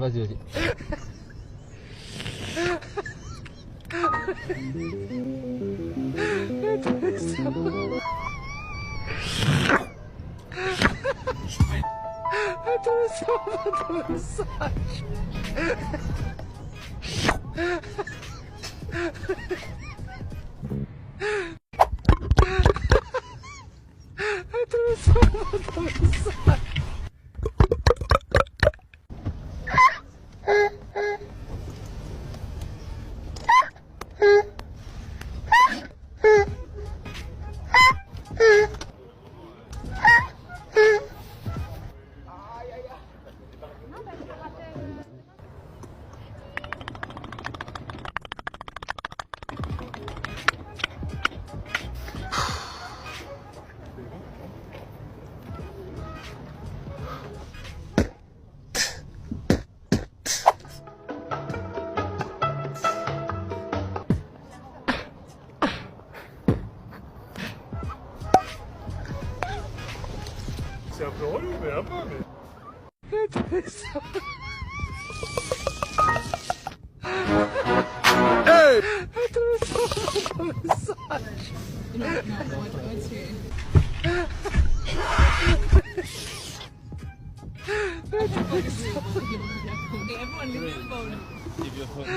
Vas-y, vas-y. C'est un peu relou, mais un peu, mais... Hey! Everyone leave your phone. Leave your phone.